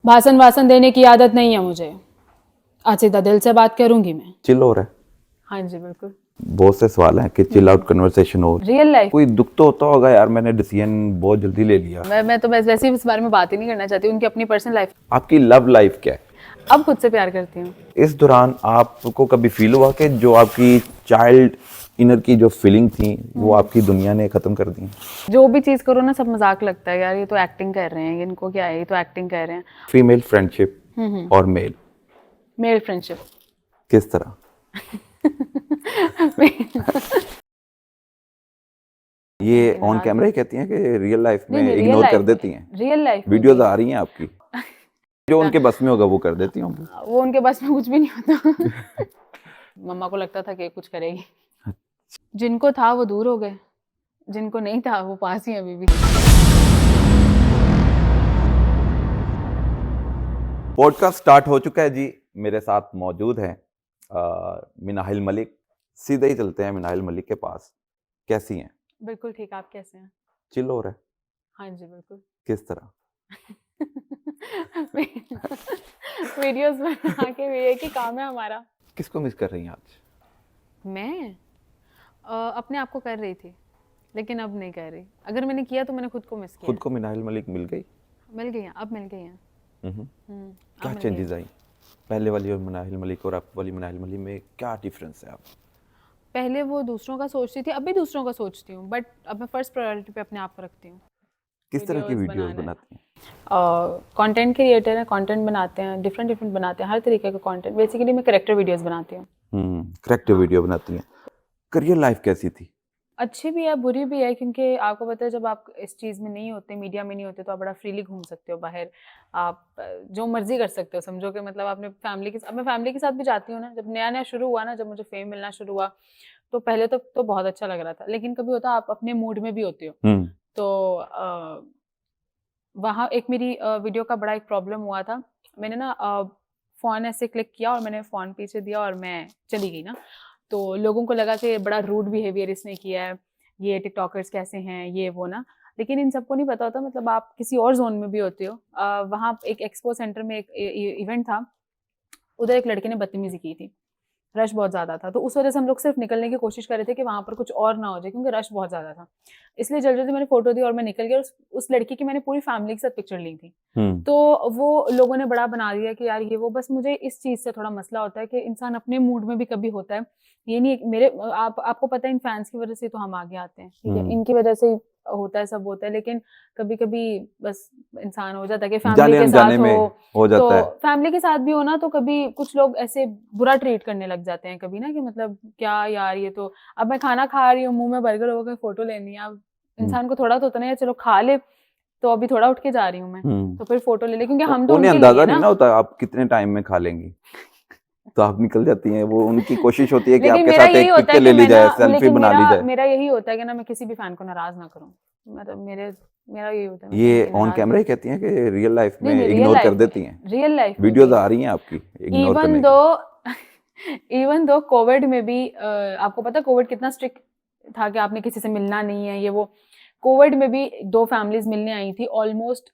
भाषण वासन देने की आदत नहीं है मुझे। आज सीधा दिल से बात करूंगी मैं। चिल हो रहा है? हाँ जी बिल्कुल। बहुत से सवाल हैं कि चिल आउट कन्वर्सेशन हो। रियल लाइफ कोई दुख तो होता होगा यार, मैंने डिसीजन बहुत जल्दी ले लिया। मैं तो वैसे ही इस बारे में बात ही नहीं करना चाहती, उनकी अपनी पर्सनल लाइफ। आपकी लव लाइफ क्या है? अब खुद से प्यार करती हूँ। इस दौरान आपको कभी फील हुआ कि जो आपकी चाइल्ड इनर की जो फीलिंग थी वो आपकी दुनिया ने खत्म कर दी? जो भी चीज करो ना सब मजाक लगता है यार, ये तो एक्टिंग कर रहे हैं, इनको क्या है, ये तो एक्टिंग कर रहे हैं। फीमेल फ्रेंडशिप और मेल, मेल फ्रेंडशिप। किस तरह? ये ऑन कैमरा ही कहती हैं कि रियल लाइफ में नहीं, इग्नोर कर देती हैं? रियल लाइफ वीडियोस आ रही हैं आपकी, जो उनके बस में होगा वो कर देती होंगी। वो उनके बस में कुछ भी नहीं होता। मम्मा को लगता था कि कुछ करेगी। जिनको था वो दूर हो गए, जिनको नहीं था वो पास ही हैं अभी भी। पॉडकास्ट स्टार्ट हो चुका है जी। मेरे साथ मौजूद है मिनाहिल मलिक। सीधे ही चलते हैं मिनाहिल मलिक के पास। कैसी हैं? बिल्कुल ठीक, आप कैसे हैं? चिल हो रहा है? हाँ जी बिल्कुल। किस तरह? वीडियोस बना के ये कि काम है हमारा। किसको मिस कर रही हैं आज? मैं अपने आप को कर रही थी, लेकिन अब नहीं कर रही। अगर मैंने किया तो मैंने खुद को मिस किया। खुद को मिनाहिल मलिक मिल गई? मिल गई हैं, अब मिल गई हैं। क्या चेंजेस आई पहले वाली और मिनाहिल मलिक और अब वाली मिनाहिल मलिक में? क्या डिफरेंस है? आप पहले वो दूसरों का सोचती थी, अब भी दूसरों का सोचती हूँ, बट अब मैं फर्स्ट प्रायोरिटी पे अपने आप को रखती हूँ। किस तरह की वीडियोस बनाती हैं? कंटेंट क्रिएटर है, कंटेंट बनाते हैं, डिफरेंट बनाते हैं, हर तरीके का कंटेंट। बेसिकली मैं करेक्टर वीडियोस बनाती हूँ। करेक्टिव वीडियो बनाती हैं। करियर लाइफ कैसी थी? अच्छी भी है बुरी भी है, क्योंकि आपको पता है जब आप इस चीज़ में नहीं होते, मीडिया में नहीं होते, तो आप बड़ा फ्रीली घूम सकते हो बाहर। आप जो मर्जी कर सकते हो, समझो कि मतलब आपने फैमिली के, अब मैं फैमिली के साथ भी जाती हूँ ना। जब नया नया शुरू हुआ ना, जब मुझे फेम मिलना शुरू हुआ, तो पहले तो बहुत अच्छा लग रहा था, लेकिन कभी होता आप अपने मूड में भी होते हो। तो वहाँ एक मेरी वीडियो का बड़ा एक प्रॉब्लम हुआ था। मैंने ना फ़ोन ऐसे क्लिक किया और मैंने फ़ोन पीछे दिया और मैं चली गई ना। तो लोगों को लगा कि बड़ा रूड बिहेवियर इसने किया है, ये टिकटॉकर्स कैसे हैं, ये वो ना। लेकिन इन सबको नहीं पता होता, मतलब आप किसी और ज़ोन में भी होते हो। वहाँ एक एक्सपो सेंटर में एक इवेंट था, उधर एक लड़के ने बदतमीज़ी की थी। रश बहुत ज़्यादा था, तो उस वजह से हम लोग सिर्फ निकलने की कोशिश कर रहे थे कि वहाँ पर कुछ और ना हो जाए, क्योंकि रश बहुत ज़्यादा था। इसलिए जल्दी-जल्दी मैंने फ़ोटो दी और मैं निकल गई। उस लड़की की मैंने पूरी फैमिली के साथ पिक्चर ली थी। तो वो लोगों ने बड़ा बना दिया कि यार ये वो। बस मुझे इस चीज़ से थोड़ा मसला होता है कि इंसान अपने मूड में भी कभी होता है। ये नहीं है मेरे आपको पता है इन फैन्स की वजह से तो हम आगे आते हैं, ठीक है? इनकी वजह से होता है, सब होता है, लेकिन कभी-कभी बस इंसान हो जाता है कि फैमिली के साथ हो तो जाता है। फैमिली के साथ भी हो ना, तो कभी कुछ लोग ऐसे बुरा ट्रीट करने लग जाते हैं कभी ना, कि मतलब क्या यार ये तो, अब मैं खाना खा रही हूँ, मुंह में बर्गर हो गया, फोटो लेनी है। अब इंसान को थोड़ा तो होता नहीं है, चलो खा ले, तो अभी थोड़ा उठ के जा रही हूँ मैं, तो फिर फोटो ले ले, क्योंकि हम तो उन्हें उनके लिए अंदाजा है नहीं ना। ना होता आप कितने टाइम में खा लेंगी, तो आप निकल जाती हैं। वो उनकी कोशिश होती है कि लेकिन आपके मेरा साथ यही एक होता है पिक्चर कि ले ली मैं ना, जाए, सेल्फी लेकिन बना ली जाए। मेरा यही होता है कि ना मैं किसी भी फैन को नाराज ना करूँ। मतलब मेरा यही होता है। मैं ये किसी ऑन नाराज कैमरा ही कहती हैं कि रियल लाइफ में नहीं, रियल इग्नोर कर लाइफ देती हैं? रियल लाइफ वीडियोस आ रही हैं आपकी इग्नोर करने की। इवन दो कोविड में भी आपको पता है कोविड कितना स्ट्रिक्ट था कि आपने किसी से मिलना नहीं है, ये वो। कोविड में भी 2 फैमिलीज मिलने आई थी, ऑलमोस्ट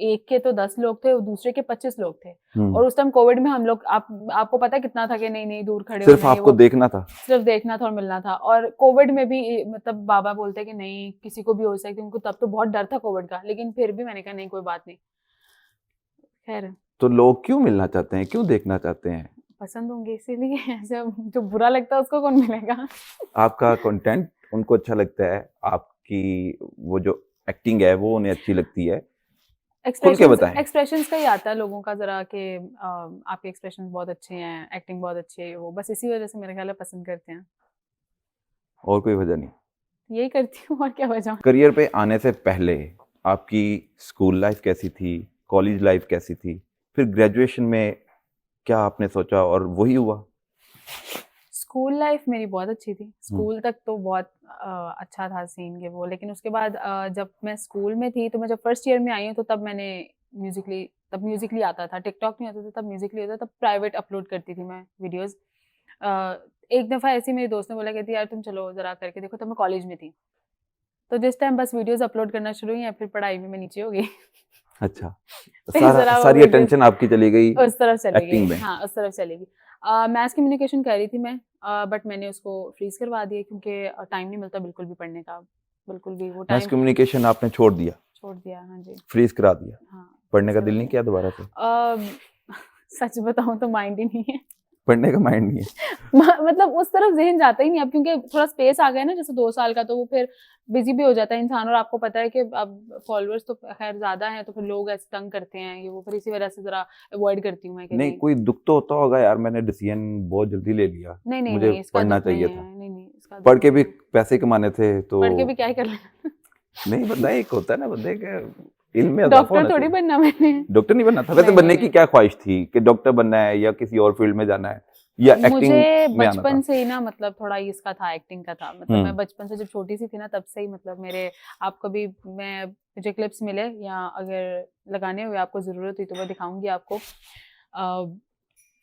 एक के तो 10 लोग थे और दूसरे के 25 लोग थे। और उस टाइम कोविड में हम लोग, आपको पता है कितना था कि नहीं दूर खड़े सिर्फ होना, ये आपको वो देखना था। सिर्फ देखना था और मिलना था। और कोविड में भी मतलब बाबा बोलते हैं कि नहीं किसी को भी हो सकती है, उनको तब तो बहुत डर था कोविड का, लेकिन फिर भी मैंने कहा नहीं कोई बात नहीं, खैर तो लोग क्यों मिलना चाहते हैं, क्यों देखना चाहते हैं? पसंद होंगे इसीलिए। ऐसे जो बुरा लगता है उसको कौन मिलेगा। आपका कंटेंट उनको अच्छा लगता है, आपकी वो जो एक्टिंग है वो उन्हें अच्छी लगती है। खुल के बताएं। एक्सप्रेशंस का ही आता है लोगों का जरा कि आपके एक्सप्रेशंस बहुत अच्छे हैं, एक्टिंग बहुत अच्छी है, वो बस इसी वजह से मेरे ख्याल है पसंद करते हैं। और कोई वजह नहीं? यही करती हूँ और क्या वजह। करियर पे आने से पहले आपकी स्कूल लाइफ कैसी थी, कॉलेज लाइफ कैसी थी, फिर ग्रेजुएशन में क्या आपने सोचा और वही हुआ? स्कूल लाइफ मेरी बहुत अच्छी थी। स्कूल तक तो बहुत अच्छा था सीन के वो, लेकिन उसके बाद जब मैं स्कूल में थी, तो मैं जब फर्स्ट ईयर में आई हूँ, तो तब मैंने म्यूजिकली आता था, टिकटॉक नहीं होता था तब, म्यूजिकली होता था, तब प्राइवेट अपलोड करती थी मैं वीडियोस। एक दफ़ा ऐसी मेरी दोस्त ने बोला, कहती यार तुम चलो ज़रा करके देखो, तब मैं कॉलेज में थी। तो जिस टाइम बस वीडियोस अपलोड करना शुरू हुई, या फिर पढ़ाई में मैं नीचे हो गई। अच्छा, तो इस तरह वो सारी वीडियोस अटेंशन आपकी चली गई उस तरफ चली एक्टिंग गई, में। हाँ उस तरफ चली गई। मैथ्स कम्युनिकेशन कर रही थी मैं, बट मैंने उसको फ्रीज करवा दिया क्योंकि टाइम नहीं मिलता बिल्कुल भी पढ़ने का, बिल्कुल भी वो मैस टाइम कम्युनिकेशन आपने छोड़ दिया, छोड़ दिया। हाँ जी, फ्रीज करा दिया, हाँ पढ़ने का freeze दिल करवा नहीं किया दोबारा से? दिया। सच बताऊं तो माइंड ही नहीं है। पढ़ने का माइंड नहीं है? मतलब उस तरफ ज़हन जाता ही नहीं अब, क्योंकि थोड़ा स्पेस आ गया ना जैसे 2 साल का, तो वो फिर बिज़ी भी हो जाता है इंसान, और आपको पता है कि अब फॉलोअर्स तो खैर ज़्यादा हैं, तो फिर लोग ऐसे तंग करते हैं ये वो, फिर इसी वजह से ज़रा अवॉइड करती हूँ मैं कि नहीं, नहीं। कोई दुख तो होता होगा यार, मैंने डिसीजन बहुत जल्दी ले लिया, नहीं, नहीं, मुझे नहीं, इसका पढ़ना दुःख नहीं चाहिए है। था। नहीं, नहीं, इसका पढ़ दुःख के नहीं भी है। पैसे कमाने थे तो पढ़ के भी क्या ही कर लेना। नहीं, बंदा एक होता है ना, बंदे के इल्म में इजाफा डॉक्टर होना थोड़ी चाहिए। बनना मैंने। डॉक्टर नहीं बनना था वैसे, नहीं, नहीं, बनने की नहीं। क्या ख्वाहिश थी कि डॉक्टर बनना है या किसी और फील्ड में जाना है या एक्टिंग मुझे में आना बचपन था? से ही ना मतलब थोड़ा इसका था, एक्टिंग का था। मतलब मैं बचपन से जब छोटी सी थी ना तब से ही, मतलब मेरे, आप कभी, मैं, मुझे क्लिप्स मिले या अगर लगाने हुए आपको ज़रूरत हुई तो मैं दिखाऊंगी आपको।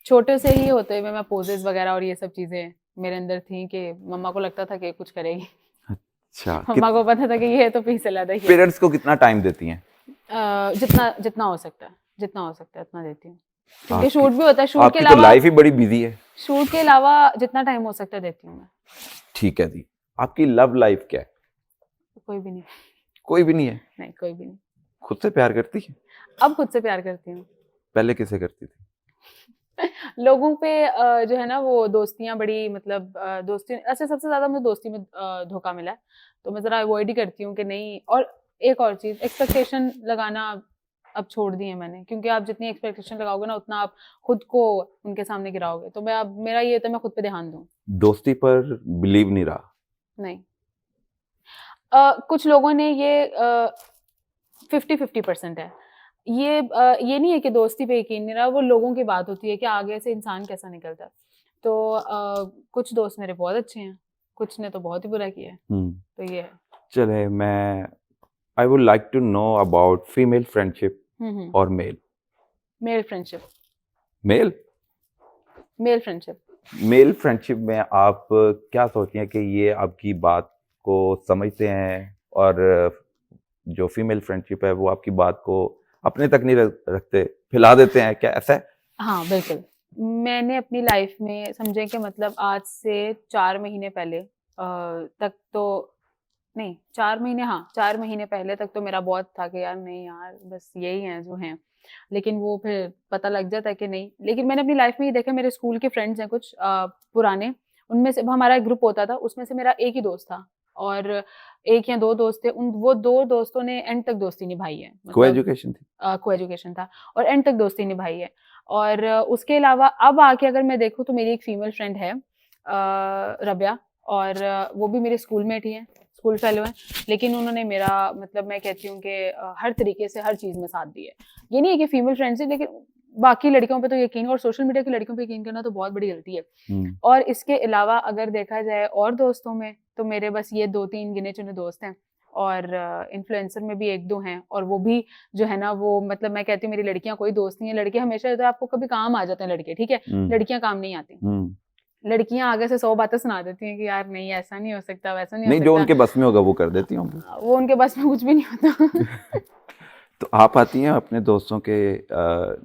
छोटे से ही होते हुए मैं पोजेस वगैरह और ये सब चीज़ें मेरे अंदर थी कि मम्मा को लगता था कि कुछ करेगी। अच्छा, मम्मा को पता था कि ये है तो पीछे लदा ही है। पेरेंट्स को कितना टाइम देती हैं? जितना जितना हो सकता है, जितना हो सकता है उतना देती हूँ, क्योंकि आपकी शूट भी होता है, शूट के आपकी तो अलावा, लाइफ ही बड़ी बिजी है। शूट के अलावा जितना टाइम हो सकता है देती हूँ मैं। ठीक है जी, आपकी लव लाइफ क्या है? कोई भी नहीं। कोई भी नहीं है? नहीं, कोई भी नहीं। खुद से प्यार करती है? अब खुद से प्यार करती हूँ। पहले किसे करती थी? लोगों पे जो है ना वो दोस्तियाँ बड़ी, मतलब दोस्ती ऐसे सबसे ज़्यादा मुझे दोस्ती में धोखा मिला है, तो मैं ज़रा अवॉइड ही करती हूँ कि नहीं। और एक और चीज़, एक्सपेक्टेशन लगाना अब छोड़ दी है मैंने, क्योंकि आप जितनी एक्सपेक्टेशन लगाओगे ना उतना आप खुद को उनके सामने गिराओगे। तो मैं अब, मेरा ये होता है मैं खुद पे ध्यान दूँ। दोस्ती पर बिलीव नहीं रहा? नहीं। कुछ लोगों ने ये 50-50% है। ये नहीं है कि दोस्ती पे यकीन नहीं रहा, वो लोगों की बात होती है कि आगे से इंसान कैसा निकलता है। तो कुछ दोस्त मेरे बहुत अच्छे हैं, कुछ ने तो बहुत ही बुरा किया है, तो ये है। चले, मैं I would like to know about female friendship और male. Male friendship. Male male friendship. Male friendship में आप क्या सोचती हैं कि ये आपकी बात को समझते हैं, और जो फीमेल फ्रेंडशिप है वो आपकी बात को अपने तक नहीं रखते, फैला देते हैं, क्या ऐसा है? हाँ, बिल्कुल। मैंने अपनी लाइफ में समझें कि मतलब आज से 4 महीने पहले तक तो नहीं, 4 महीने, हाँ, 4 महीने पहले तक तो मेरा बहुत था कि यार नहीं यार, बस यही हैं जो हैं। लेकिन वो फिर पता लग जाता है कि नहीं। लेकिन मैंने अपनी लाइफ में ये देखा, मेरे स्कूल के फ्रेंड्स हैं कुछ पुराने, उनमें से हमारा एक ग्रुप होता था, उसमें से मेरा एक ही दोस्त था, और 1 या 2 दोस्त थे। उन वो 2 दोस्तों ने एंड तक दोस्ती निभाई है। को मतलब एजुकेशन थी? को-एजुकेशन था और एंड तक दोस्ती निभाई है। और उसके अलावा अब आके अगर मैं देखूँ तो मेरी एक फीमेल फ्रेंड है, रबिया, और वो भी मेरे स्कूलमेट ही हैं, स्कूल फेलो हैं। लेकिन उन्होंने मेरा, मतलब मैं कहती हूँ कि हर तरीके से हर चीज़ में साथ दिया है। ये नहीं है कि फीमेल फ्रेंड्स है, लेकिन बाकी लड़कियों पे तो यकीन, और सोशल मीडिया की लड़कियों पे यकीन करना तो बहुत बड़ी गलती है। और इसके अलावा अगर देखा जाए और दोस्तों में, तो मेरे बस ये 2-3 गिने-चुने दोस्त हैं, और इन्फ्लुएंसर में भी 1-2 हैं, और वो भी जो है ना वो, मतलब मैं कहती हूँ मेरी लड़कियाँ कोई दोस्त नहीं है। लड़के हमेशा तो आपको कभी काम आ जाते हैं लड़के, ठीक है? लड़कियाँ काम नहीं आती। लड़कियाँ आगे से 100 बातें सुना देती हैं कि यार नहीं ऐसा नहीं हो सकता, वैसा नहीं हो नहीं, जो सकता। उनके बस में होगा वो कर देती होंगी। वो उनके बस में कुछ भी नहीं होता। तो आप आती हैं अपने दोस्तों के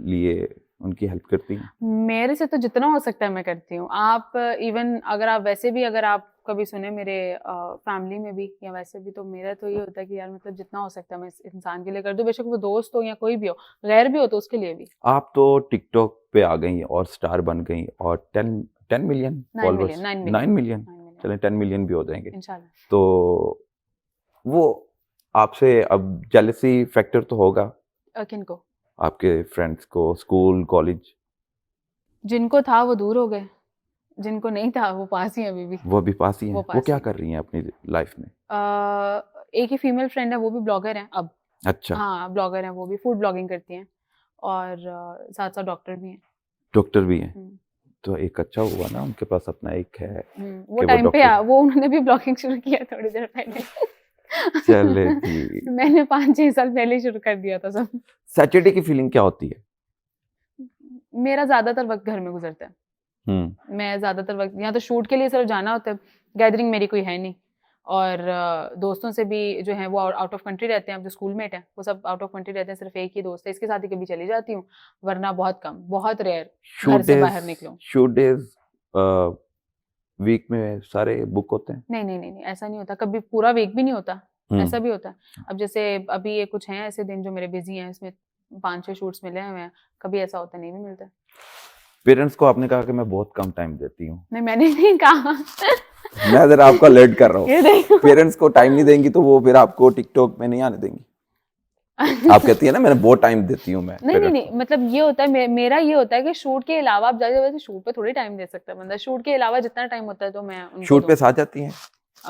लिए, उनकी हेल्प करती हैं? मेरे से तो जितना हो सकता है मैं करती हूँ। आप इवन अगर आप वैसे भी, अगर आप कभी सुने मेरे फैमिली में भी या वैसे भी, तो मेरा तो ये होता है कि यार मतलब जितना हो सकता है मैं इस इंसान के लिए कर दूँ, बेशक वो दोस्त हो या कोई भी हो, गैर भी हो तो उसके लिए भी। आप तो टिकटॉक पे आ गई और स्टार बन गई, और 10 million 9 followers, million, 9 9 million, million, 9 million, चलें 10 मिलियन भी हो जाएंगे। इंशाल्लाह। तो वो आपसे अब जेलसी फैक्टर तो होगा किनको? आपके फ्रेंड्स को, स्कूल कॉलेज? जिनको था वो दूर हो गए, जिनको नहीं था वो पास ही हैं अभी भी। वो अभी पास ही हैं? वो वो पास क्या ही हैं। कर रही हैं अपनी लाइफ में? एक ही फीमेल फ्रेंड है, वो भी ब्लॉगर हैं अब। अच्छा, हाँ, ब्लॉगर हैं, वो भी फूड ब्लॉगिंग करती हैं, और साथ-साथ डॉक्टर भी हैं। डॉक्टर भी हैं? हुँ। तो एक अच्छा हुआ ना, उनके पास अपना एक है वो कि वो टाइम पे डॉक्टर। वो उन्होंने भी ब्लॉगिंग शुरू किया थोड़ी देर पहले। चले जी। मैंने 5-6 साल पहले ही शुरू कर दिया था सब। सैटरडे की फीलिंग क्या होती है? मेरा ज़्यादातर वक़्त घर में गुज़रता है। हम्म मैं ज़्यादातर वक़्त, या तो शूट के लिए सिर्फ जाना होता है, गैदरिंग मेरी कोई है नहीं, और दोस्तों से भी जो है वो आउट ऑफ कंट्री रहते हैं, अब जो स्कूलमेट हैं वो सब आउट ऑफ कंट्री रहते हैं, सिर्फ एक ही दोस्त है, इसके साथ ही कभी चली जाती हूँ, वरना बहुत कम, बहुत रेयर घर से बाहर निकलूं। शूट डेज वीक में सारे बुक होते हैं? नहीं नहीं नहीं नहीं, ऐसा नहीं होता, कभी पूरा वीक भी नहीं होता, ऐसा भी होता है। अब जैसे अभी ये कुछ हैं ऐसे दिन जो मेरे बिजी हैं, इसमें 5-6 शूट्स मिले हुए हैं, कभी ऐसा होता नहीं भी मिलता। पेरेंट्स को आपने कहा कि मैं बहुत कम टाइम देती हूँ। नहीं मैंने नहीं कहा। मैं जरा आपको अलर्ट कर रहा ये हूँ, देखो। पेरेंट्स को टाइम नहीं देंगी तो वो फिर आपको टिकटॉक में नहीं आने देंगी। आप कहती है ना मैंने बहुत टाइम देती हूँ मैं। नहीं नहीं नहीं, मतलब ये होता है, मेरा ये होता है कि शूट के अलावा आप जाते, वैसे शूट पे थोड़ी टाइम दे सकता है बंदा, शूट के अलावा जितना टाइम होता है तो मैं उनको शूट पे साथ जाती हैं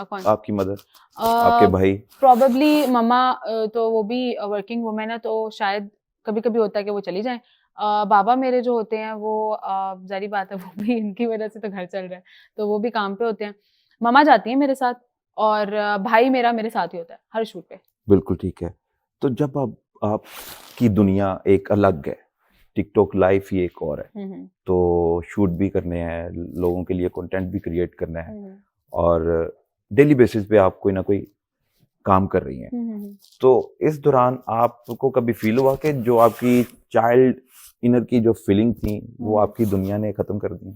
कौन आपकी मदर, आपके भाई? प्रोबेबली मम्मा तो वो भी वर्किंग वुमेन है, तो शायद कभी कभी होता है कि वो चली जाए। बाबा मेरे जो होते हैं वो जारी बात है, वो भी इनकी वजह से तो घर चल रहा है, तो वो भी काम पे होते हैं। मम्मा जाती है मेरे साथ, और भाई मेरा मेरे साथ ही होता है हर शूट पे। बिल्कुल ठीक है। तो जब आपकी दुनिया एक अलग है, टिकटॉक लाइफ ही एक और है, तो शूट भी करने हैं, लोगों के लिए कंटेंट भी क्रिएट करना है, और डेली बेसिस पे आप कोई ना कोई काम कर रही हैं, तो इस दौरान आपको कभी फील हुआ कि जो आपकी चाइल्ड इनर की जो फीलिंग थी वो आपकी दुनिया ने खत्म कर दी?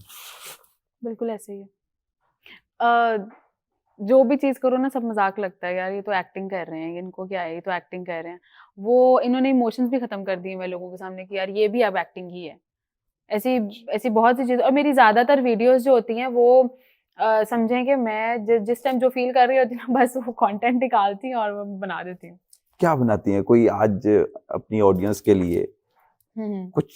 बिल्कुल ऐसे ही है। जो भी चीज करो ना सब मजाक लगता है, यार ये तो एक्टिंग कर रहे हैं, इनको क्या है, ये तो एक्टिंग कर रहे हैं। वो इन्होंने इमोशंस भी खत्म कर दिए मैं लोगों के सामने कि यार ये भी अब एक्टिंग ही है। ऐसी ऐसी बहुत सी चीजें, और मेरी ज्यादातर वीडियोस जो होती हैं वो समझें कि मैं जिस टाइम जो फील कर रही होती हूँ ना, बस वो कंटेंट निकालती हूँ और वो बना देती हूँ। क्या बनाती हैं? कोई आज अपनी ऑडियंस के लिए कुछ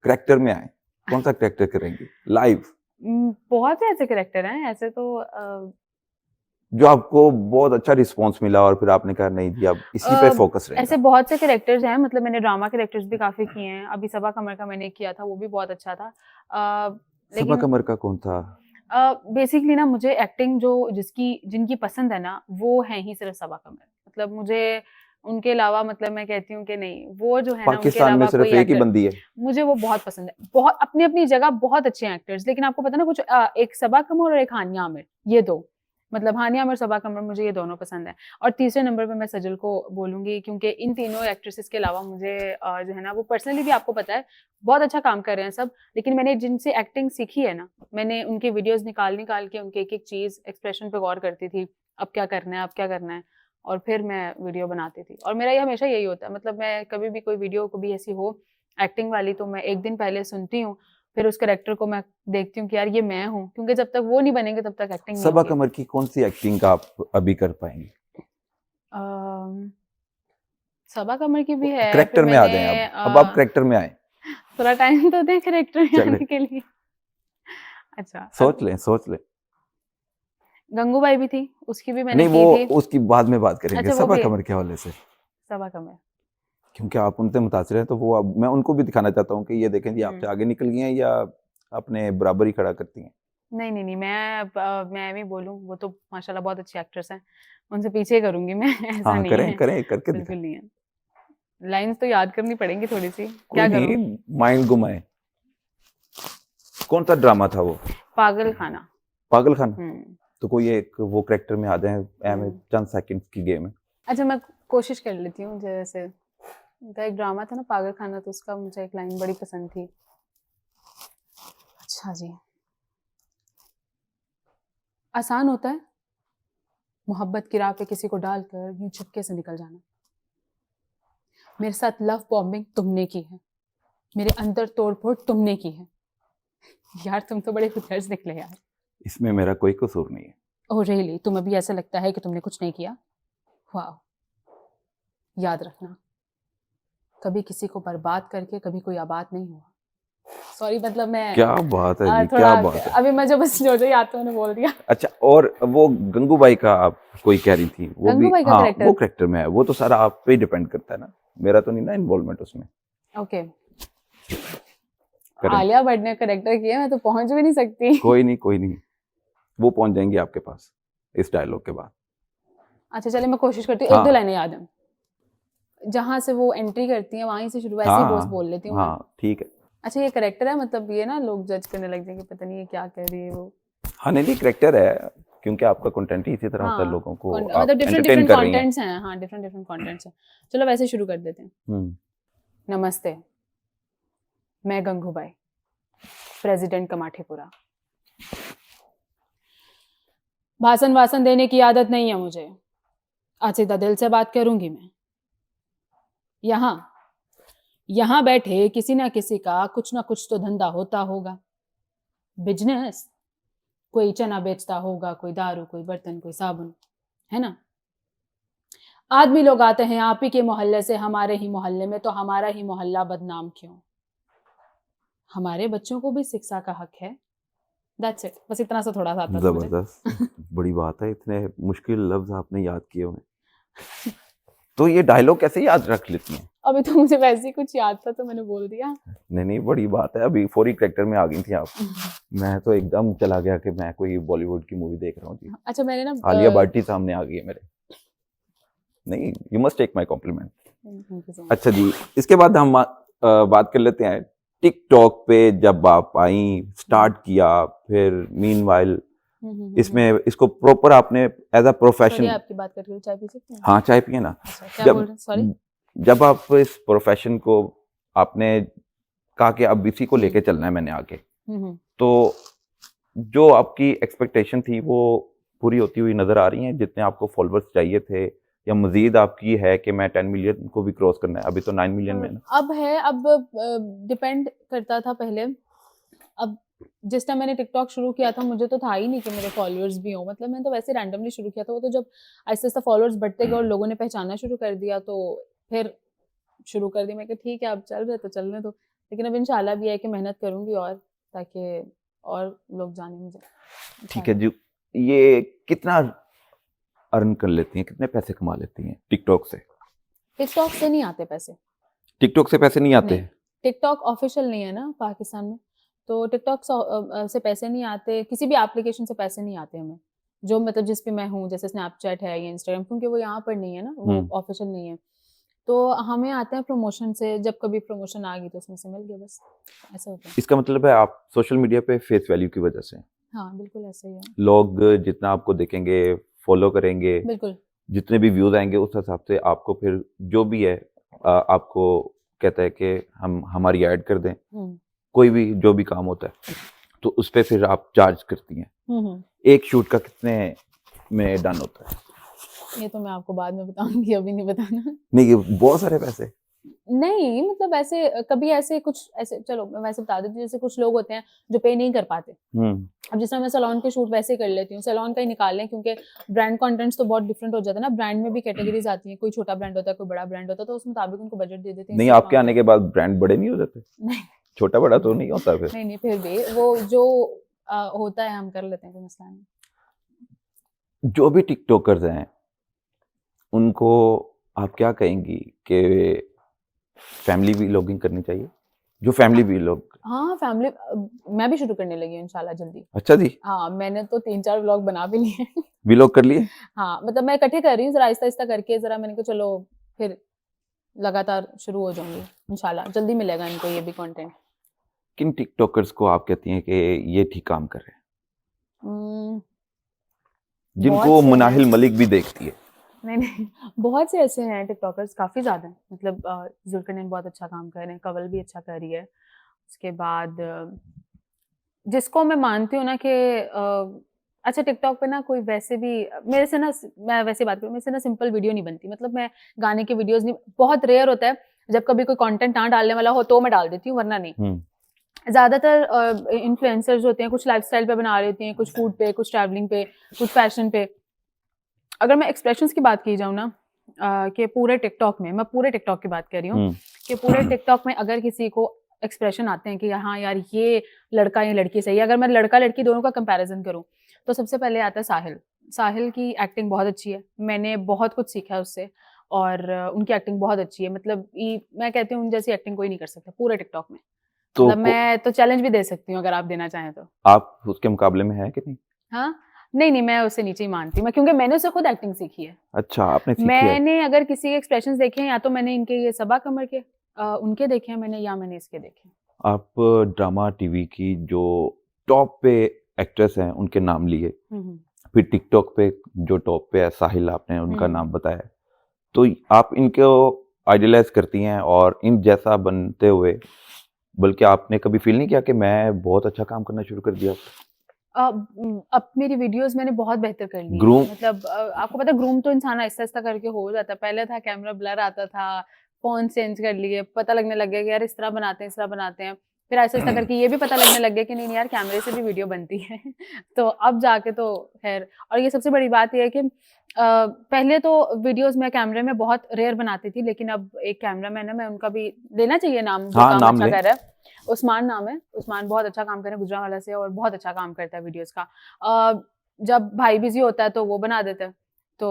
करेक्टर में आए, कौन सा करेक्टर करेंगी लाइव? बहुत से ऐसे करेक्टर हैं, ऐसे तो जो आपको बहुत अच्छा रिस्पांस मिला और फिर आपने कहा नहीं जी अब इसी पे फोकस रहेगा। ऐसे बहुत से कैरेक्टर्स हैं, मतलब मैंने ड्रामा कैरेक्टर्स भी काफी किए हैं, अभी सबा कमर का मैंने किया था, वो भी बहुत अच्छा था। सबा लेकिन कमर का कौन था? बेसिकली ना मुझे एक्टिंग जो जिनकी पसंद है ना वो है ही सिर्फ सबा कमर, मतलब मुझे उनके अलावा, मतलब मैं कहती हूँ कि नहीं, वो जो है ना उनके पाकिस्तान में अलावा सिर्फ कोई एक ही एक्टर बंदी है। मुझे वो बहुत पसंद है, बहुत अपनी अपनी जगह बहुत अच्छे एक्टर्स, लेकिन आपको पता ना कुछ एक सबा कमर और एक हानिया आमिर, ये दो, मतलब हानिया आमिर सबा कमर, मुझे ये दोनों पसंद है। और तीसरे नंबर पे मैं सजल को बोलूंगी, क्योंकि इन तीनों एक्ट्रेसेस के अलावा मुझे जो है ना वो पर्सनली भी आपको पता है बहुत अच्छा काम कर रहे हैं सब, लेकिन मैंने जिनसे एक्टिंग सीखी है ना, मैंने उनके वीडियोस निकाल निकाल के उनके एक एक चीज एक्सप्रेशन पे गौर करती थी, अब क्या करना है, अब क्या करना है, और फिर मैं वीडियो बनाती थी। और मेरा ये हमेशा यही होता है, मतलब मैं कभी भी कोई वीडियो को भी ऐसी हो एक्टिंग वाली, तो मैं एक दिन पहले सुनती हूँ, फिर उस कैरेक्टर को मैं देखती हूँ कि यार ये मैं हूँ, क्योंकि जब तक वो नहीं बनेंगे तब तक एक्टिंग नहीं सबा होगी। कमर की कौन सी एक्टिंग आप अभी कर पाएंगे? सबा कमर की भी है, फिर करेक्टर में आ जाएं अब आप करेक्टर में आए। थोड़ा टाइम तो दें करेक्टर में आने के लिए। अच्छा सोच लें। गंगूबाई भी थी, उसकी भी मैंने नहीं की वो थी। उसकी बाद में बात करेंगे। अच्छा वो सबा भी कमर के हवाले से, सबा कमर, क्योंकि आप उनसे मुतासिर हैं तो वो अब मैं उनको भी दिखाना चाहता हूँ कि ये देखें जी आपसे आगे निकल गई हैं या अपने बराबर ही खड़ा करती हैं। नहीं नहीं नहीं, मैं भी बोलूँ, वो तो माशाल्लाह बहुत अच्छी एक्ट्रेस हैं, उनसे पीछे करूंगी मैं। ऐसा हाँ नहीं करें है, करें करके बिल्कुल दिखाएं। नहीं है। लाइंस तो याद करनी पड़ेंगी थोड़ी सी, कोई क्या करूँ? नहीं, माइंड घुमाए। कौन सा ड्रामा था वो? पागल खाना। पागल खाना। तो कोई एक वो करेक्टर में आ जाए, चंद सेकंड्स की गेम है। अच्छा मैं कोशिश कर लेती हूँ, जैसे उनका एक ड्रामा था ना पागल खाना, तो उसका मुझे एक लाइन बड़ी पसंद थी। अच्छा जी, आसान होता है मोहब्बत की राह पे किसी को डालकर यूं चुपके से निकल जाना, मेरे साथ लव बॉम्बिंग तुमने की है, मेरे अंदर तोड़फोड़ तुमने की है, यार तुम तो बड़े खुदगर्ज निकले यार। इसमें मेरा कोई कसूर नहीं है। ओह रियली, तुम अभी ऐसा लगता है कि तुमने कुछ नहीं किया? वाह, याद रखना कभी किसी को बर्बाद करके कभी कोई आबाद नहीं हुआ। सॉरी, मतलब मैं क्या बात है जी, थोड़ा क्या बात है। अभी मैं जो याद था मैंने बोल दिया। अच्छा, और वो गंगूबाई का आप कोई कह रही थी, वो भी गंगूबाई का हाँ करेक्टर, वो करेक्टर में है, वो तो सारा आप पे ही डिपेंड करता है ना, मेरा तो नहीं ना इन्वॉल्वमेंट उसमें। ओके आलिया भट्ट ने करेक्टर किया, मैं तो पहुंच भी नहीं सकती। कोई नहीं, वो पहुंच जाएंगे आपके पास इस डायलॉग के बाद। अच्छा चले मैं कोशिश करती हूँ, एक दो लाइनें याद है, जहां से वो एंट्री करती है वहीं से शुरू, वैसे ही बॉस बोल लेती हूँ। हाँ ठीक है। अच्छा ये करेक्टर है, मतलब ये ना लोग जज करने लग जाएंगे, पता नहीं ये क्या कह रही है वो। हाँ नहीं करेक्टर है, क्योंकि आपका कंटेंट ही इसी तरह होता है, हाँ, लोगों को मतलब आप डिफरेंट एंटरटेन डिफरेंट कर रही हैं। कंटेंट्स हैं, हाँ डिफरेंट डिफरेंट कंटेंट्स हैं। चलो वैसे शुरू कर देते हैं। नमस्ते, मैं गंगूबाई, प्रेसिडेंट कमाठीपुरा। भाषण वासन देने की आदत नहीं है मुझे, आज सीधा दिल से बात करूंगी मैं। यहाँ बैठे किसी ना किसी का कुछ ना कुछ तो धंधा होता होगा, बिजनेस। कोई चना बेचता होगा, कोई दारू, कोई बर्तन, कोई साबुन, है ना। आदमी लोग आते हैं आप ही के मोहल्ले से हमारे ही मोहल्ले में, तो हमारा ही मोहल्ला बदनाम क्यों। हमारे बच्चों को भी शिक्षा का हक है। दैट्स इट, बस इतना सा थोड़ा सा आता था मुझे। जबरदस्त, बड़ी बात है, इतने मुश्किल लफ्ज आपने याद किए हुए। तो ये डायलॉग कैसे याद रख लेती हैं? अभी तो मुझे वैसे ही कुछ याद था तो मैंने बोल दिया। नहीं, बड़ी बात है, अभी फौरी कैरेक्टर में आ गई थी आप। मैं तो एकदम चला गया कि मैं कोई बॉलीवुड की मूवी देख रहा हूँ जी। अच्छा मैंने ना आलिया भट्टी सामने आ गई है मेरे। नहीं, you must take my compliment. अच्छा जी, इसके बाद हम बात कर लेते हैं टिकटॉक पे जब आप आई, स्टार्ट किया, फिर मीनवाइल इसमें इसको प्रॉपर आपने एज अ प्रोफेशन। आपकी बात करके चाय पी सकते हैं? हाँ, चाय पिए ना। अच्छा, क्या बोल रहे हैं? सॉरी। जब आप इस प्रोफेशन को आपने कहा कि अब इसी को लेके चलना है मैंने आगे, तो जो आपकी एक्सपेक्टेशन थी वो पूरी होती हुई नजर आ रही है? जितने आपको फॉलोअर्स चाहिए थे, या मजीद आपकी है कि मैं 10 मिलियन को भी क्रॉस करना है? अभी तो 9 मिलियन में ना। अब डिपेंड करता था पहले। अब जिस टाइम मैंने टिकटॉक शुरू किया था मुझे तो था ही नहीं कि मेरे फॉलोअर्स भी हो, मतलब मैंने तो वैसे रैंडमली शुरू किया था। वो तो जब आहिस्ता आहिस्ता फॉलोअर्स बढ़ते गए और लोगों ने पहचानना शुरू कर दिया तो फिर शुरू कर दी। मैं कि ठीक है अब चल रहे तो चलने दो, लेकिन अब इंशाल्लाह भी है कि मेहनत करूंगी और ताकि और लोग जाने मुझे। ठीक है जी, ये कितना अर्न कर लेती हैं, कितने पैसे कमा लेती हैं टिकटॉक से? टिकटॉक से नहीं आते पैसे। टिकटॉक से पैसे नहीं आते? टिकटॉक ऑफिशियल नहीं है ना पाकिस्तान में, तो टिकटॉक से पैसे नहीं आते, किसी भी एप्लीकेशन से पैसे नहीं आते हमें। जो मतलब जिस पे मैं हूँ, जैसे स्नैपचैट है या इंस्टाग्राम, क्योंकि वो यहाँ पर नहीं है ना, वो ऑफिशियल नहीं है, तो हमें आते हैं प्रमोशन से। जब कभी प्रमोशन आ गई तो उसमें से मिल गया, बस ऐसा होता है। इसका मतलब है आप सोशल मीडिया पे फेस वैल्यू की वजह से? हाँ बिल्कुल ऐसा ही है। लोग जितना आपको देखेंगे, फॉलो करेंगे, बिल्कुल जितने भी व्यूज आएंगे उस हिसाब से आपको फिर जो भी है आपको कहता है कि हम हमारी ऐड कर दें। कोई भी जो भी काम होता है तो उस पे फिर आप चार्ज करती हैं। एक शूट का कितने में डन होता है? ये तो मैं आपको बाद में बताऊंगी, अभी नहीं बताना। नहीं, ये बहुत सारे पैसे नहीं, मतलब ऐसे कभी ऐसे कुछ ऐसे, चलो मैं वैसे बता देती हूँ, जैसे कुछ लोग होते हैं जो पे नहीं कर पाते। अब जिस तरह मैं सैलून के शूट वैसे कर लेती हूँ, सैलून का ही निकाल लें, क्योंकि ब्रांड कंटेंट्स तो बहुत डिफरेंट हो जाता है ना। ब्रांड में भी कैटेगरीज आती हैं, कोई छोटा ब्रांड होता है, कोई बड़ा ब्रांड होता है, तो उस मुताबिक उनको बजट दे देते हैं। नहीं, आपके आने के बाद ब्रांड बड़े नहीं हो जाते? नहीं छोटा बड़ा तो नहीं होता फिर? नहीं, फिर भी वो जो होता है हम कर लेते हैं, कोई मसला नहीं। जो भी टिकटॉकर्स हैं उनको आप क्या कहेंगी कि फैमिली व्लॉगिंग करनी चाहिए? जो फैमिली व्लॉग। हाँ फैमिली, मैं भी शुरू करने लगी हूँ इंशाल्लाह जल्दी। अच्छा जी। हाँ मैंने तो 3-4 व्लॉग बना भी लिए। व्लॉग कर लिए? हाँ मतलब मैं इकट्ठे कर रही हूँ, जरा आहिस्ता आहिस्ता करके, जरा मैंने कहा चलो फिर लगातार शुरू हो जाऊंगी इंशाल्लाह, जल्दी मिलेगा इनको ये भी कंटेंट। किन टिकटॉकर्स को आप कहती हैं कि ये ठीक काम कर रहे हैं, जिनको मुनाहिल मलिक भी देखती है? नहीं बहुत से ऐसे हैं टिकटॉकर्स, काफ़ी ज़्यादा हैं। मतलब जुल्करनैन बहुत अच्छा काम कर रहे हैं, कवल भी अच्छा कर रही है। उसके बाद जिसको मैं मानती हूँ ना कि अच्छा टिकटॉक पे ना कोई वैसे भी मेरे से ना, मैं वैसे बात करूँ, मेरे से ना सिंपल वीडियो नहीं बनती। मतलब मैं गाने की वीडियोस नहीं, बहुत रेयर होता है जब कभी कोई कंटेंट ना डालने वाला हो तो मैं डाल देती हूँ, वरना नहीं। ज़्यादातर इन्फ्लुएंसर्स होते हैं, कुछ लाइफस्टाइल पे बना रही होती हैं, कुछ फूड पे, कुछ ट्रैवलिंग पे, कुछ फैशन पे। अगर मैं एक्सप्रेशंस की बात की जाऊँ ना, कि पूरे टिकटॉक में, मैं पूरे टिकटॉक की बात कर रही हूँ कि पूरे टिकटॉक में अगर किसी को एक्सप्रेशन आते हैं कि हाँ यार ये लड़का या लड़की सही है, अगर मैं लड़का लड़की दोनों का कंपैरिजन करूँ तो सबसे पहले आता है साहिल। साहिल की एक्टिंग बहुत अच्छी है, मैंने बहुत कुछ सीखा है उससे, और उनकी एक्टिंग बहुत अच्छी है। मतलब मैं कहती हूँ उन जैसी एक्टिंग कोई नहीं कर सकता पूरे टिकटॉक में। तो मतलब मैं तो चैलेंज भी दे सकती हूँ अगर आप देना चाहें तो। आप उसके मुकाबले में है कि नहीं? हाँ नहीं, मैं उससे नीचे ही मानती हूँ, मैं क्योंकि मैंने उससे खुद एक्टिंग सीखी है। अच्छा, आपने सीखी है? मैंने अगर किसी के एक्सप्रेशंस देखे हैं, या तो मैंने इनके ये सबा कमर के उनके देखे हैं मैंने, या मैंने इसके देखे। आप ड्रामा टीवी की जो टॉप पे एक्ट्रेस हैं उनके नाम लिए, फिर टिकटॉक पे जो टॉप पे है साहिल, आपने उनका नाम बताया, तो आप इनको आइडियलाइज करती हैं और इन जैसा बनते हुए, बल्कि आपने कभी फील नहीं किया कि मैं बहुत अच्छा काम करना शुरू कर दिया? अब मेरी वीडियोस मैंने बहुत बेहतर कर ली ग्रूम हैं। मतलब आपको पता है ग्रूम तो इंसान आहिस्ता आहिस्ता करके हो जाता है। पहले था कैमरा ब्लर आता था, फोन चेंज कर लिए, पता लगने लग गया कि यार इस तरह बनाते हैं, इस तरह बनाते हैं। फिर आहिस्ता आहिस्ता करके ये भी पता लगने लग गया कि नहीं यार कैमरे से भी वीडियो बनती है। तो अब जाके तो खैर, और ये सबसे बड़ी बात ये है कि पहले तो वीडियोस मैं कैमरे में बहुत रेयर बनाती थी, लेकिन अब एक कैमरामैन है, मैं उनका भी लेना चाहिए नाम, जो हाँ, काम नाम अच्छा लें। कर रहा है। उस्मान नाम है, उस्मान बहुत अच्छा काम कर रहे हैं गुजरांवाला से, और बहुत अच्छा काम करता है वीडियोस का। जब भाई बिजी होता है तो वो बना देता है, तो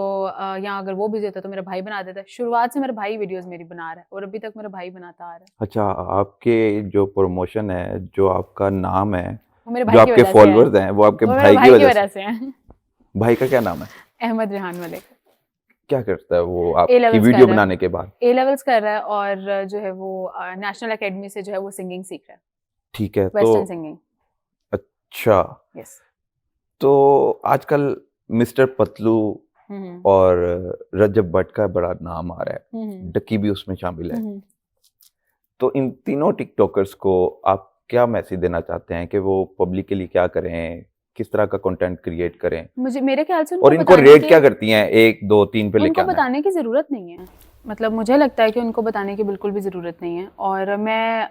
या अगर वो बिजी होता है तो मेरा भाई बना देता है। शुरुआत से मेरा भाई वीडियोस मेरी बना रहा है और अभी तक मेरा भाई बनाता आ रहा है। अच्छा, आपके जो प्रमोशन है, जो आपका नाम है, वो मेरे जो भाई की आपके वजह से है, फॉलोअर्स हैं, वो आपके वो मेरे भाई की भाई की वजह से। वजह से है। भाई का क्या नाम है? अहमद रेहान मलिक। क्या करता है वो ए आपकी लेवल्स कर वीडियो रहा बनाने है, के बाद? ए लेवल्स कर रहा है, और जो है वो नेशनल एकेडमी से जो है वो सिंगिंग सीख रहा है, ठीक है, तो वेस्टर्न सिंगिंग। अच्छा, यस। तो आजकल मिस्टर पतलू हम्म और रजब भट्ट का बड़ा नाम आ रहा है, हम्म डक्की भी उसमें शामिल है। हम्म तो इन तीनों टिकटॉकर्स को आप क्या मैसेज देना चाहते हैं कि वो पब्लिक के लिए क्या करें, किस तरह का कंटेंट क्रिएट करें, मुझे मेरे ख्याल से और उनको इनको बताने रेट के क्या करती हैं, 1 2 3 पे लेके उनको आना है? बताने की ज़रूरत नहीं है। मतलब मुझे लगता है कि उनको बताने की बिल्कुल भी ज़रूरत नहीं है, और मैं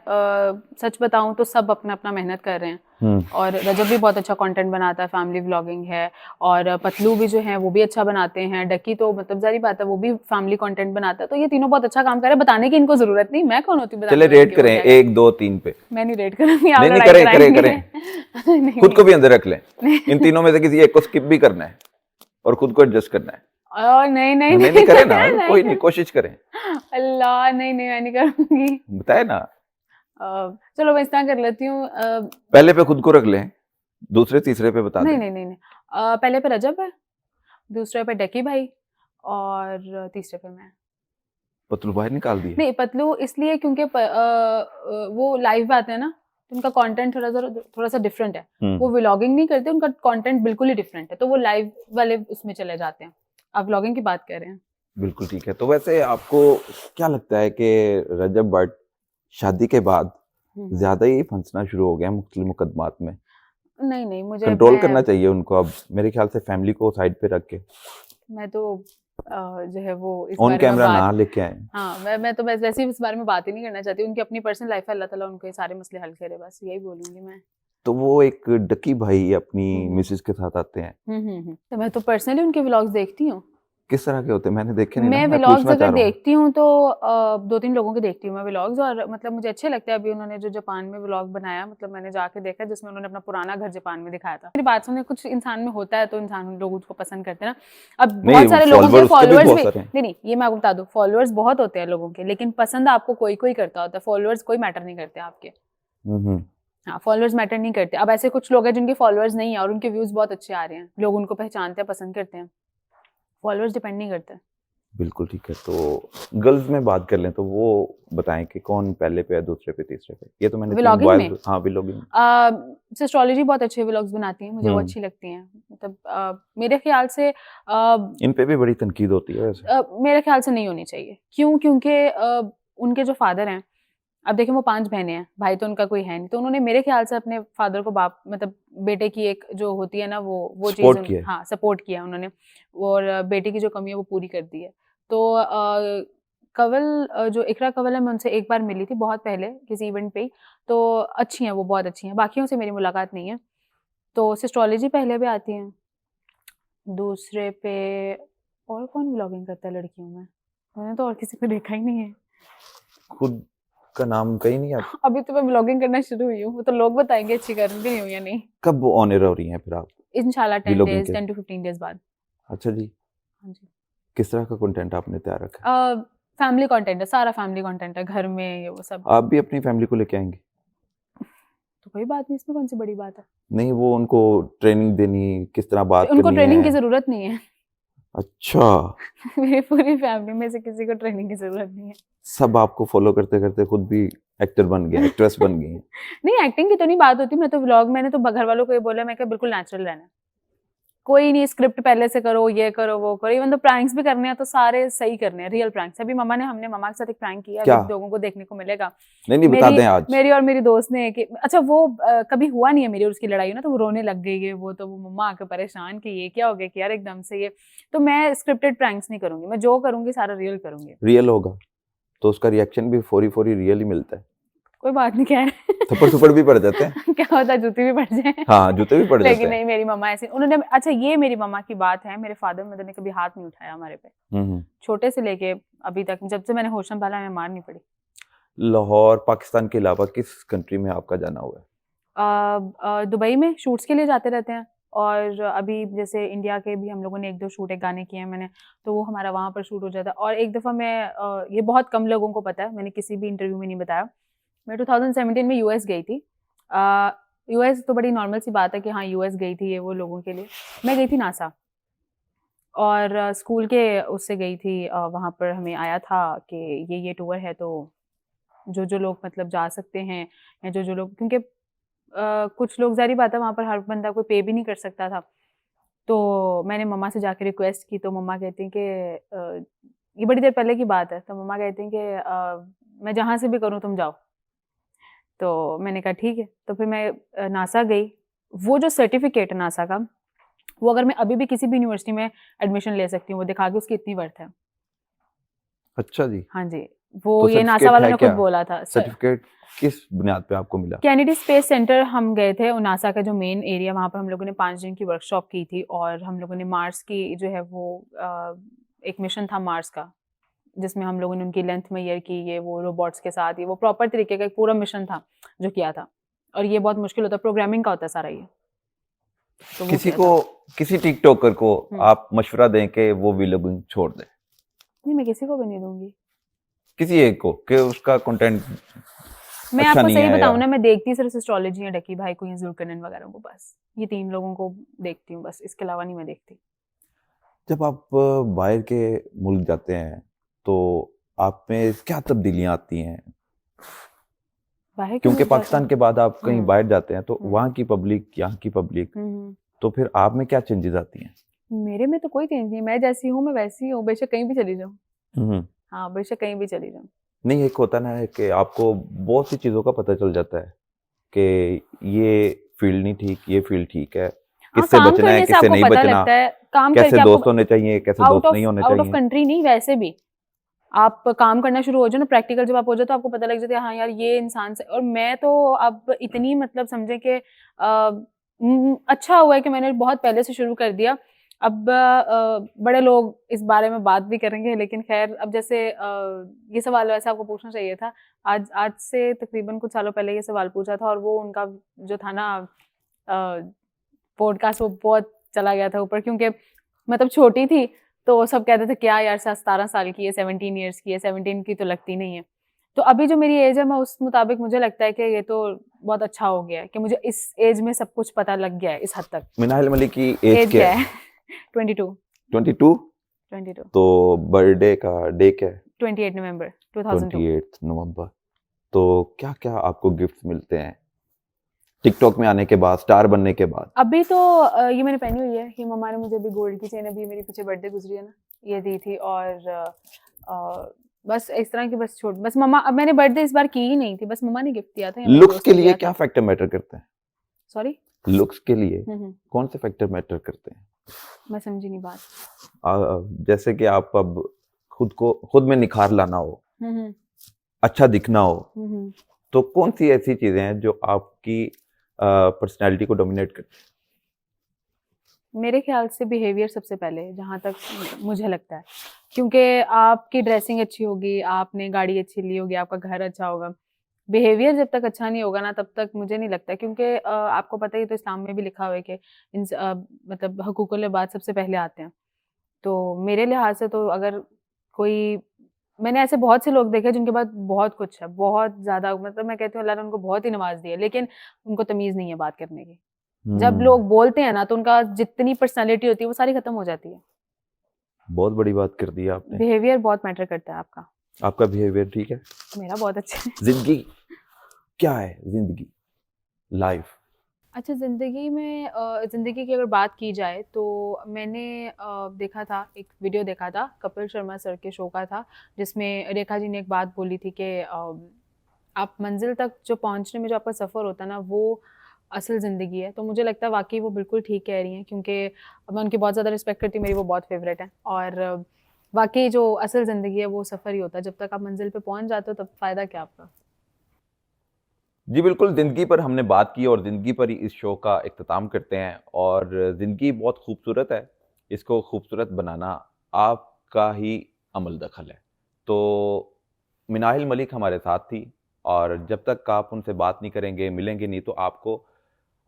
सच बताऊँ तो सब अपना-अपना मेहनत कर रहे हैं, और रजब भी बहुत अच्छा कंटेंट बनाता है, फैमिली व्लॉगिंग है, और पतलू भी जो हैं वो भी अच्छा बनाते हैं, डक्की तो मतलब ज़ाहिर बात है वो भी फैमिली कंटेंट बनाता है, तो ये तीनों बहुत अच्छा काम कर रहे हैं, बताने की इनको ज़रूरत नहीं। मैं कौन होती हूँ चले बताने वाली रेट कि वो करें क्या करें? 1 2 3 पे। मैं नहीं रेट करूँगी, आप नहीं नहीं, लड़ाई करें करें कराएँगे। करें, नहीं, खुद को नहीं। भी अंदर रख लें। इन तीनों में से किसी एक को स्किप भी करना है और खुद को एडजस्ट करना है। नहीं, नहीं, नहीं नहीं नहीं करें ना, नहीं कोई नहीं, कर कोशिश करें। अल्लाह! नहीं, नहीं मैं नहीं करूँगी। बताए ना, चलो मैं इस तरह कर लेती हूँ। पहले पे खुद को रख लें, दूसरे तीसरे पे बता नहीं, दें। नहीं, नहीं, नहीं। पहले पे रजब है, दूसरे पे डकी भाई, और तीसरे पे मैं। पतलू भाई निकाल दिए? नहीं, पतलू इसलिए क्योंकि वो लाइव पे आते हैं ना, तो उनका कंटेंट थोड़ा-सा डिफरेंट है। वो व्लॉगिंग नहीं करते, उनका कंटेंट बिल्कुल ही डिफरेंट है, तो वो लाइव वाले उसमें चले जाते हैं। आप व्लॉगिंग की बात कर रहे हैं। बिल्कुल ठीक है। तो वैसे आपको क्या लगता है कि रजब भट्ट शादी के बाद हुँ, हुँ। ज़्यादा ही फंसना शुरू हो गए हैं मुख्तलिफ मुकदमात में? नहीं, नहीं मुझे कंट्रोल करना मैं चाहिए उनको अब, मेरे ख्याल से फैमिली को साइड पे रख के। मैं तो जो है वो इस ऑन बारे में कैमरा ना बात लेके आएँ। हाँ, मैं तो बस वैसे ही इस बारे में बात ही नहीं करना चाहती। उनकी अपनी पर्सनल लाइफ है, अल्लाह ताला उनके सारे मसले हल करे, बस यही बोलूँगी मैं। तो वो एक डक्की भाई अपनी हुँ, हुँ। मिसेज़ के साथ आते हैं। तो मैं तो पर्सनली उनके व्लॉग्स देखती हूँ। किस तरह के होते हैं? मैंने देखे नहीं ना, मैं मैं व्लॉग्स पूछना चाह अगर रहा हूँ। देखती हूँ तो 2-3 लोगों के देखती हूँ मैं व्लॉग्स, और मतलब मुझे अच्छे लगते हैं। अभी उन्होंने जो जापान में व्लॉग बनाया, मतलब मैंने जाके देखा, जिसमें उन्होंने अपना पुराना घर जापान में दिखाया था। मेरी बात सुनिए, कुछ इंसान में होता है तो इंसान लोग उसको पसंद करते हैं ना। अब नहीं, बहुत सारे लोगों के फॉलोवर उसके भी फॉलोअर्स बहुत भी सारे हैं। नहीं, ये मैं आपको बता दूँ, फॉलोअर्स बहुत होते हैं लोगों के, लेकिन पसंद आपको कोई-कोई करता होता है, फॉलोअर्स कोई मैटर नहीं करते आपके। हुँ, हुँ। हाँ, फॉलोअर्स मैटर नहीं करते। अब ऐसे कुछ लोग हैं जिनके फॉलोअर्स नहीं है और उनके व्यूज़ बहुत अच्छे आ रहे हैं, लोग उनको पहचानते हैं, पसंद करते हैं। फॉलोअर्स डिपेंड नहीं करते। बिल्कुल ठीक है। तो गर्ल्स में बात कर लें तो वो बताएँ कि कौन पहले पे है, दूसरे पे, तीसरे पे? ये तो मैंने 3 व्लॉगिंग बॉयज़, में हाँ, व्लॉगिंग। सिस्ट्रोलॉजी बहुत अच्छे व्लॉग्स बनाती हैं, मुझे वो अच्छी लगती हैं। मतलब मेरे ख्याल से इन पे भी बड़ी तनकीद होती है वैसे। मेरे ख्याल से नहीं होनी चाहिए। क्यों? क्योंकि उनके जो फादर हैं, अब देखिए वो 5 बहनें हैं, भाई तो उनका कोई है नहीं, तो उन्होंने मेरे ख्याल से अपने फादर को बाप मतलब बेटे की एक जो होती है ना वो चीज़ सपोर्ट किया है। हाँ, सपोर्ट किया उन्होंने, और बेटे की जो कमी है वो पूरी कर दी है। तो कंवल जो इकरा कंवल है, मैं उनसे एक बार मिली थी बहुत पहले किसी इवेंट पे ही, तो अच्छी हैं वो, बहुत अच्छी हैं। बाकियों से मेरी मुलाकात नहीं है। तो सिस्ट्रोलॉजी पहले भी आती हैं। दूसरे पे और कौन व्लॉगिंग करता है लड़कियों में? मैंने तो और किसी को देखा ही नहीं है। खुद का नाम कहीं नहीं आता? अभी तो मैं व्लॉगिंग करना शुरू हुई हूँ, वो तो लोग बताएँगे अच्छी कर रही हूँ या नहीं। कब वो ऑन एयर हो रही हैं फिर आप इंशाल्लाह 10 व्लॉगिंग डेज़, के? 10 टू 15 डेज़ बाद। अच्छा जी। हाँ जी। किस तरह का कंटेंट आपने तैयार रखा है? फैमिली कंटेंट है, सारा फैमिली कंटेंट है, घर में ये वो सब। आप भी अपनी फैमिली को लेके आएँगी? तो कोई बात नहीं, इसमें कौन-सी बड़ी बात है? नहीं, वो उनको ट्रेनिंग देनी, किस तरह बात उनको करनी ट्रेनिंग की है? ज़रूरत नहीं है। अच्छा, मेरी पूरी फैमिली में से किसी को ट्रेनिंग की ज़रूरत नहीं है। सब आपको फ़ॉलो करते-करते खुद भी एक्टर बन गए, एक्ट्रेस बन गई हैं। नहीं, एक्टिंग की तो नहीं बात होती, मैं तो व्लॉग मैंने तो घर वालों को ये बोला, मैं कहा बिल्कुल नेचुरल रहना है। कोई नहीं, स्क्रिप्ट पहले से करो, ये करो वो करो। इवन तो प्रैंक्स भी करने हैं तो सारे सही करने हैं, रियल प्रैंक्स। अभी हमने मम्मा के साथ एक प्रैंक किया, क्या? अभी लोगों को देखने को मिलेगा। नहीं बता दें आज। मेरी और मेरी दोस्त ने कि अच्छा वो कभी हुआ नहीं है मेरी और उसकी लड़ाई ना, तो वो रोने लग गई है। वो मम्मा आके परेशान कि ये क्या हो गया कि यार एकदम से ये। तो मैं स्क्रिप्टेड प्रैंक्स नहीं करूंगी, मैं जो करूंगी सारा रियल करूंगी। रियल होगा तो उसका रिएक्शन भी फौरी रियल ही मिलता है। कोई बात नहीं, कह रहे थप्पड़ भी पड़ जाते हैं। क्या होता है, जूती भी पड़ जाए। हाँ, जूते भी पड़ जाते लेकिन हैं। नहीं, मेरी मम्मा ऐसे उन्होंने, अच्छा ये मेरी मम्मा की बात है, मेरे फादर मदर ने कभी हाथ नहीं उठाया हमारे पे, छोटे से लेके अभी तक, जब से मैंने होश संभाला मैं मार नहीं पड़ी। लाहौर पाकिस्तान के अलावा किस कंट्री में आपका जाना हुआ है? दुबई में शूट्स के लिए जाते रहते हैं, और अभी जैसे इंडिया के भी हम लोगों ने 1-2 शूट, एक गाने किए हैं मैंने, तो वो हमारा वहाँ पर शूट हो जाता है। और एक दफ़ा मैं ये बहुत कम लोगों को पता है, मैंने किसी भी इंटरव्यू में नहीं बताया, मैं 2017 में यूएस गई थी। यूएस तो बड़ी नॉर्मल सी बात है कि हाँ यूएस गई थी, ये वो लोगों के लिए। मैं गई थी नासा, और स्कूल के उससे गई थी। वहाँ पर हमें आया था कि ये टूर है, तो जो लोग मतलब जा सकते हैं, या जो लोग, क्योंकि कुछ लोग, ज़ाहिर बात है वहाँ पर हर बंदा कोई पे भी नहीं कर सकता था। तो मैंने मम्मा से जाके रिक्वेस्ट की, तो मम्मा कहती हैं कि ये बड़ी देर पहले की बात है, तो मम्मा कहती हैं कि मैं जहाँ से भी करूँ तुम जाओ। तो मैंने कहा ठीक है, तो फिर मैं नासा गई। वो जो सर्टिफिकेट है नासा का, वो अगर मैं अभी भी किसी भी यूनिवर्सिटी में एडमिशन ले सकती हूँ, वो दिखा के उसकी इतनी वर्थ है। अच्छा जी। हाँ जी, वो तो ये नासा सर्टिफिकेट वालों है ने खुद क्या? बोला था। सर्टिफिकेट किस बुनियाद पे आपको मिला? कैनेडी स्पेस सेंटर हम गए थे, और नासा का जो मेन एरिया, वहाँ पर हम लोगों ने 5 दिन की वर्कशॉप की थी, और हम लोगों ने मार्स की जो है वो एक मिशन था मार्स का, जिसमें हम लोगों ने उनकी लेंथ मेजर की, ये वो रोबोट्स के साथ, ये वो प्रॉपर तरीके का एक पूरा मिशन था जो किया था। और ये बहुत मुश्किल होता है, प्रोग्रामिंग का होता है सारा ये, तो वो किसी किया को, था। किसी टिकटॉकर को हम्म। आप मशवरा दें कि वो व्लॉगिंग छोड़ दे, नहीं, मैं किसी को भी नहीं दूंगी। किसी एक को, कि उसका कंटेंट मैं अच्छा आपको नहीं सही है, या बताऊं ना, मैं देखती सिर्फ एस्ट्रोलॉजी या डकी भाई को या जुल्करनैन वगैरह को, बस ये 3 लोगों को देखती हूँ बस, इसके अलावा नहीं मैं देखती। जब आप बाहर के मुल्क जाते हैं तो आप में क्या तब्दीलियां आती हैं? बाहर के क्योंकि मुल्क जाते पाकिस्तान हैं। के बाद आप कहीं बाहर जाते हैं तो हम्म। वहाँ की पब्लिक, यहाँ की पब्लिक, हम्म। तो फिर आप में क्या चेंजेस आती हैं? मेरे में तो कोई चेंज नहीं, मैं जैसी हूँ मैं वैसी हूँ, बेशक कहीं भी चली जाऊँ। हम्म। हाँ, बेशक कहीं भी चली जाऊँ। नहीं, एक होता ना है कि आपको बहुत सी चीज़ों का पता चल जाता है कि ये फील्ड नहीं ठीक, ये फील्ड ठीक है, हाँ, किससे काम बचना है, करने से किससे आपको नहीं पता बचना, लगता है, काम कैसे करके दोस्त आपको, होने चाहिए, कैसे आउट दोस्त ऑफ नहीं होने आउट ऑफ चाहिए। कंट्री नहीं, वैसे भी आप काम करना शुरू हो जाओ ना, प्रैक्टिकल जब आप हो जाए तो आपको पता लग जाता है हाँ यार ये इंसान से। और मैं तो अब इतनी मतलब समझे कि अच्छा हुआ है कि मैंने बहुत पहले से शुरू कर दिया। अब बड़े लोग इस बारे में बात भी करेंगे, लेकिन खैर अब जैसे ये सवाल वैसे आपको पूछना चाहिए था। आज आज से तकरीबन कुछ सालों पहले ये सवाल पूछा था, और वो उनका जो था ना पॉडकास्ट, वो बहुत चला गया था ऊपर, क्योंकि मतलब छोटी थी तो सब कहते थे क्या यार 17 साल की है, 17 ईयर्स की है, 17 की तो लगती नहीं है। तो अभी जो मेरी एज है, मैं उस मुताबिक मुझे लगता है कि ये तो बहुत अच्छा हो गया है कि मुझे इस एज में सब कुछ पता लग गया है इस हद तक। मिनाहिल मलिक की एज एज क्या क्या है? है? 22। 22। 22। तो बर्थडे का डे क्या है? 28 नवंबर 2002। 28 नवंबर। तो क्या क्या आपको गिफ्ट मिलते हैं टिकटॉक में आने के बाद, स्टार बनने के बाद? अभी तो ये मैंने पहनी हुई है, ये मम्मा ने मुझे अभी गोल्ड की चेन, अभी मेरी पीछे बर्थडे गुजरी है ना, ये दी थी। और बस इस तरह की, बस छोड़, बस मम्मा, अब मैंने बर्थडे इस बार की ही नहीं थी, बस मम्मा ने गिफ्ट दिया था या मेरे लुक्स दोस्त के ने लिए दिया क्या था। फैक्टर मैटर करते हैं? सॉरी। लुक्स के लिए कौन से फैक्टर मैटर करते हैं? मैं समझी नहीं बात। जैसे कि आप अब खुद में निखार लाना हो, अच्छा दिखना हो, तो कौन सी ऐसी चीजें हैं जो आपकी पर्सनैलिटी को डोमिनेट करती हैं? मेरे ख्याल से बिहेवियर सबसे पहले है, जहाँ तक मुझे लगता है, क्योंकि आपकी ड्रेसिंग अच्छी होगी, आपने गाड़ी अच्छी ली होगी, आपका घर अच्छा होगा, बिहेवियर जब तक अच्छा नहीं होगा ना तब तक मुझे नहीं लगता। क्योंकि आपको पता ही तो इस्लाम में भी लिखा हुआ है कि मतलब हकूकुल इबाद सबसे पहले आते हैं। तो मेरे लिहाज से तो अगर कोई, मैंने ऐसे बहुत से लोग देखे जिनके पास बहुत कुछ है, बहुत ज़्यादा, मतलब मैं कहती हूँ अल्लाह ने उनको बहुत ही नवाज दिया, लेकिन उनको तमीज़ नहीं है बात करने की। जब लोग बोलते हैं ना तो उनका जितनी पर्सनैलिटी होती है वो सारी खत्म हो जाती है। बहुत बड़ी बात कर दी आपने। बिहेवियर बहुत मैटर करता है आपका। आपका बिहेवियर ठीक है? मेरा बहुत अच्छा है। जिंदगी क्या है? जिंदगी, लाइफ अच्छा, ज़िंदगी में ज़िंदगी की अगर बात की जाए तो मैंने देखा था, एक वीडियो देखा था, कपिल शर्मा सर के शो का था, जिसमें रेखा जी ने एक बात बोली थी कि आप मंज़िल तक जो पहुँचने में जो आपका सफ़र होता है ना, वो असल ज़िंदगी है। तो मुझे लगता है वाक़ई वो बिल्कुल ठीक कह रही हैं, क्योंकि मैं उनकी बहुत ज़्यादा रिस्पेक्ट करती हूँ, मेरी वो बहुत फ़ेवरेट हैं। और वाक़ई जो असल ज़िंदगी है वो सफ़र ही होता है, जब तक आप मंज़िल पे पहुँच जाते हो तब फ़ायदा क्या आपका? जी, बिल्कुल, ज़िंदगी पर हमने बात की और ज़िंदगी पर ही इस शो का इख्तिताम करते हैं और ज़िंदगी बहुत खूबसूरत है, इसको खूबसूरत बनाना आपका ही अमल दखल है। तो मिनाहिल मलिक हमारे साथ थी और जब तक आप उनसे बात नहीं करेंगे, मिलेंगे नहीं, तो आपको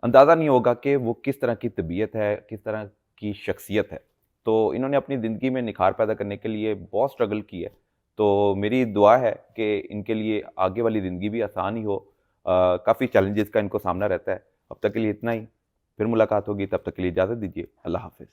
अंदाज़ा नहीं होगा कि वो किस तरह की तबीयत है, किस तरह की शख्सियत है। तो इन्होंने अपनी ज़िंदगी में निखार पैदा करने के लिए बहुत स्ट्रगल की है। तो मेरी दुआ है कि इनके लिए आगे वाली ज़िंदगी भी आसान ही हो। काफ़ी चैलेंजेस का इनको सामना रहता है। अब तक के लिए इतना ही। फिर मुलाकात होगी, तब तक के लिए इजाज़त दीजिए। अल्लाह हाफ़िज़।